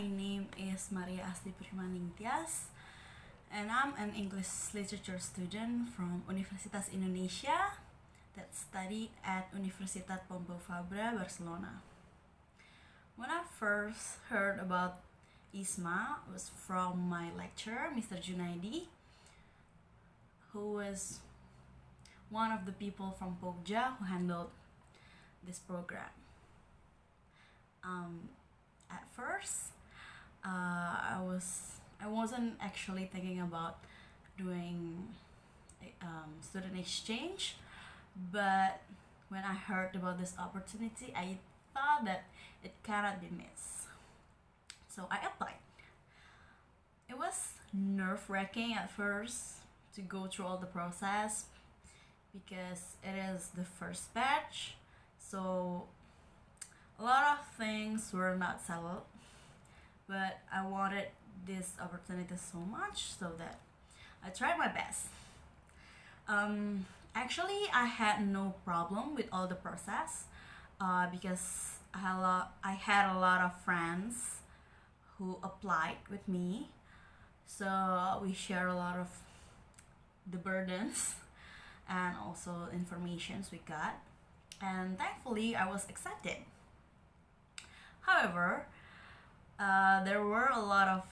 my name is Maria Asti Primaningtyas, and I'm an English literature student from Universitas Indonesia that studied at Universitat Pompeu Fabra, Barcelona. When I first heard about IISMA was from my lecturer, Mr. Junaidi, who was one of the people from Pogja who handled this program. At first, I wasn't actually thinking about doing student exchange, but when I heard about this opportunity, I thought that it cannot be missed. So I applied. It was nerve-wracking at first to go through all the process because it is the first batch, so a lot of things were not settled, but I wanted this opportunity so much so that I tried my best. Actually, I had no problem with all the process because I had a lot of friends who applied with me, so we share a lot of the burdens and also informations we got, and thankfully I was accepted. However, there were a lot of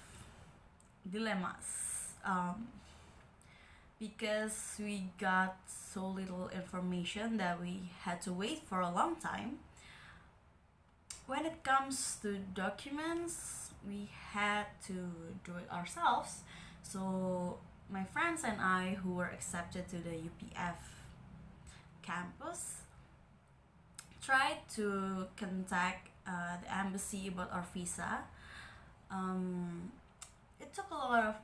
dilemmas because we got so little information that we had to wait for a long time. When it comes to documents, we had to do it ourselves. So my friends and I who were accepted to the UPF campus tried to contact the embassy about our visa. It took a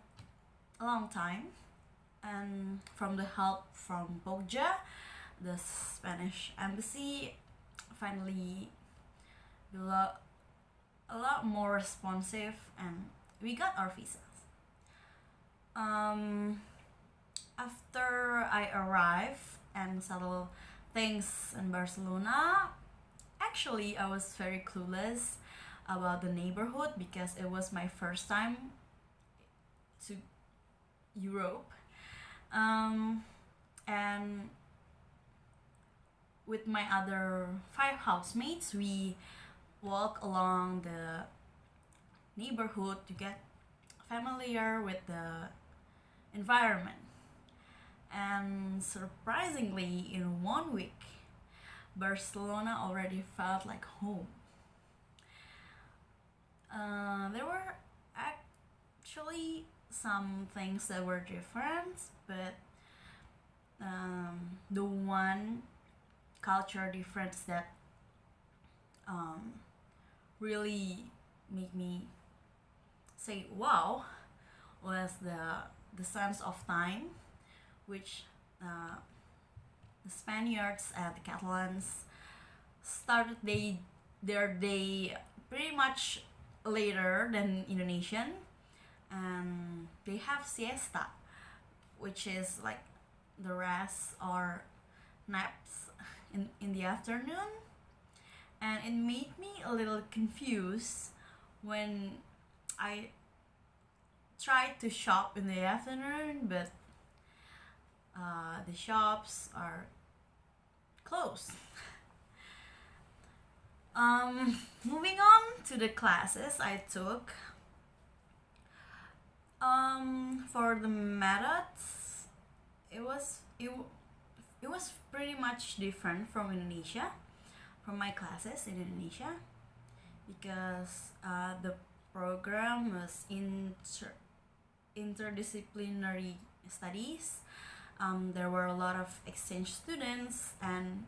long time, and from the help from Pogja, the Spanish embassy finally be a lot more responsive, and we got our visas. After I arrived and settled things in Barcelona, actually I was very clueless about the neighborhood because it was my first time to Europe, and with my other 5 housemates we walk along the neighborhood to get familiar with the environment, and surprisingly in 1 week Barcelona already felt like home. There were actually some things that were different, but the one culture difference that really made me say wow was the sense of time, which the Spaniards and the Catalans started their day pretty much later than Indonesian, and they have siesta, which is like the rest or naps in the afternoon, and it made me a little confused when I tried to shop in the afternoon, but the shops are closed. Moving on to the classes I took. For the methods, it was pretty much different from Indonesia, from my classes in Indonesia, because the program was interdisciplinary studies. There were a lot of exchange students, and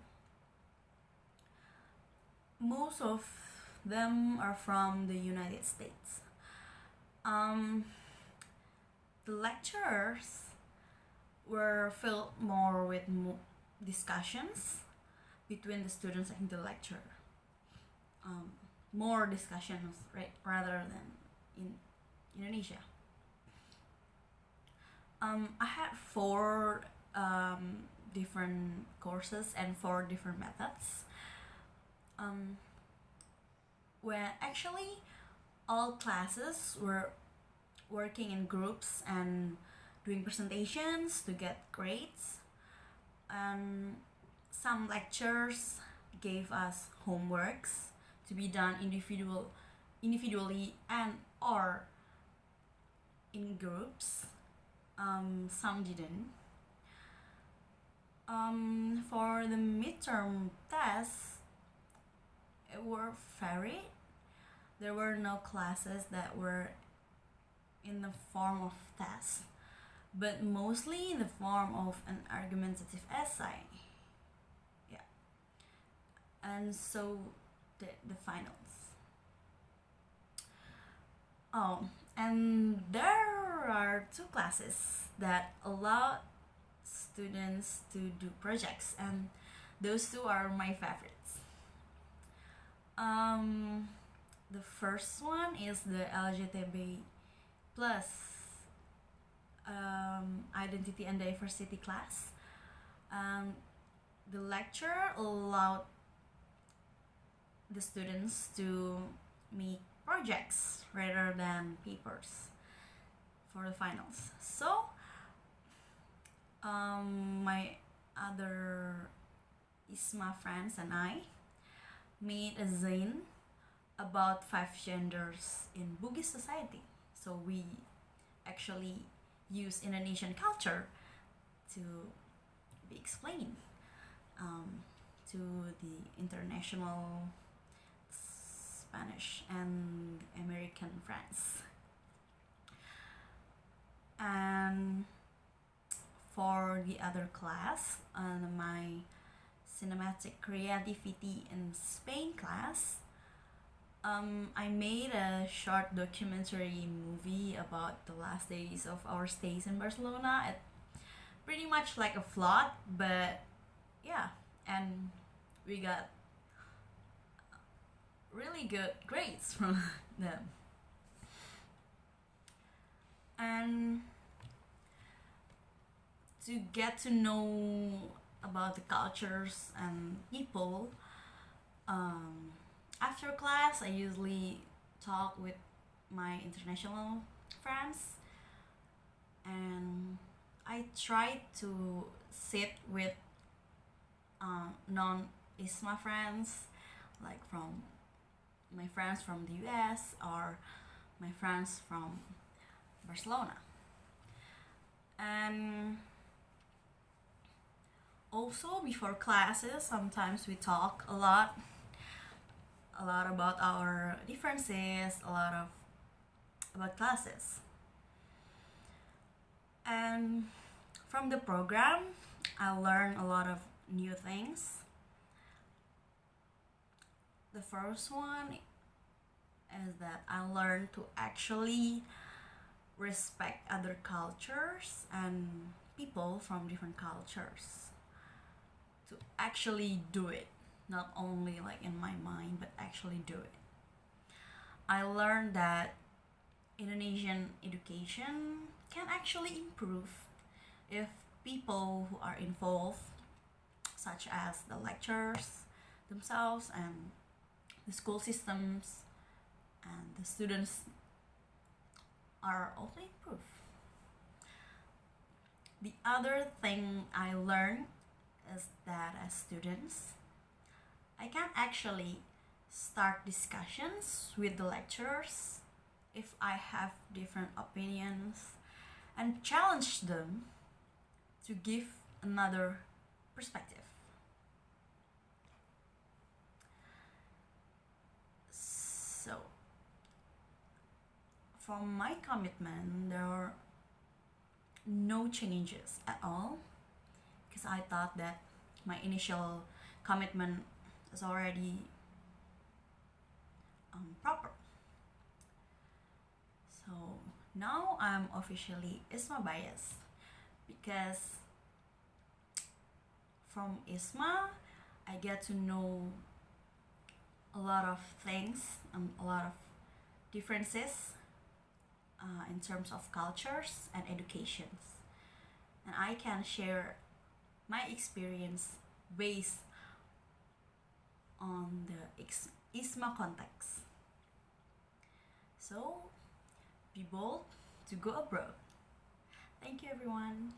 most of them are from the United States. The lecturers were filled more with discussions between the students and the lecturer. More discussions, right, rather than in Indonesia. I had 4 different courses and 4 different methods. When actually all classes were working in groups and doing presentations to get grades. And some lectures gave us homeworks to be done individually and or in groups. Some didn't. For the midterm tests, it were varied. There were no classes that were in the form of tests, but mostly in the form of an argumentative essay. Yeah, and so the finals. Oh, and there are two classes that allow students to do projects, and those two are my favorites. The first one is the LGTB plus identity and diversity class. The lecturer allowed the students to make projects rather than papers for the finals. So my other IISMA friends and I made a zine about 5 genders in Bugis society. So we actually use Indonesian culture to be explained to the international Spanish and American friends. And for the other class, my cinematic creativity in Spain class, I made a short documentary movie about the last days of our stays in Barcelona. It pretty much like a vlog, but yeah, and we got really good grades from them. And to get to know about the cultures and people, after class I usually talk with my international friends, and I try to sit with non-ISMA friends, like from my friends from the US or my friends from Barcelona. And also before classes, sometimes we talk a lot about our differences, about classes. And from the program, I learned a lot of new things. The first one is that I learned to actually respect other cultures and people from different cultures. To actually do it, not only like in my mind, but actually do it. I learned that Indonesian education can actually improve if people who are involved, such as the lecturers themselves and the school systems and the students, are also improved. The other thing I learned is that as students, I can actually start discussions with the lecturers if I have different opinions and challenge them to give another perspective. So, from my commitment, there are no changes at all, because I thought that my initial commitment is already proper. So now I'm officially ISMA biased, because from ISMA I get to know a lot of things and a lot of differences in terms of cultures and educations, and I can share my experience based on the ISMA context. So be bold to go abroad. Thank you, everyone.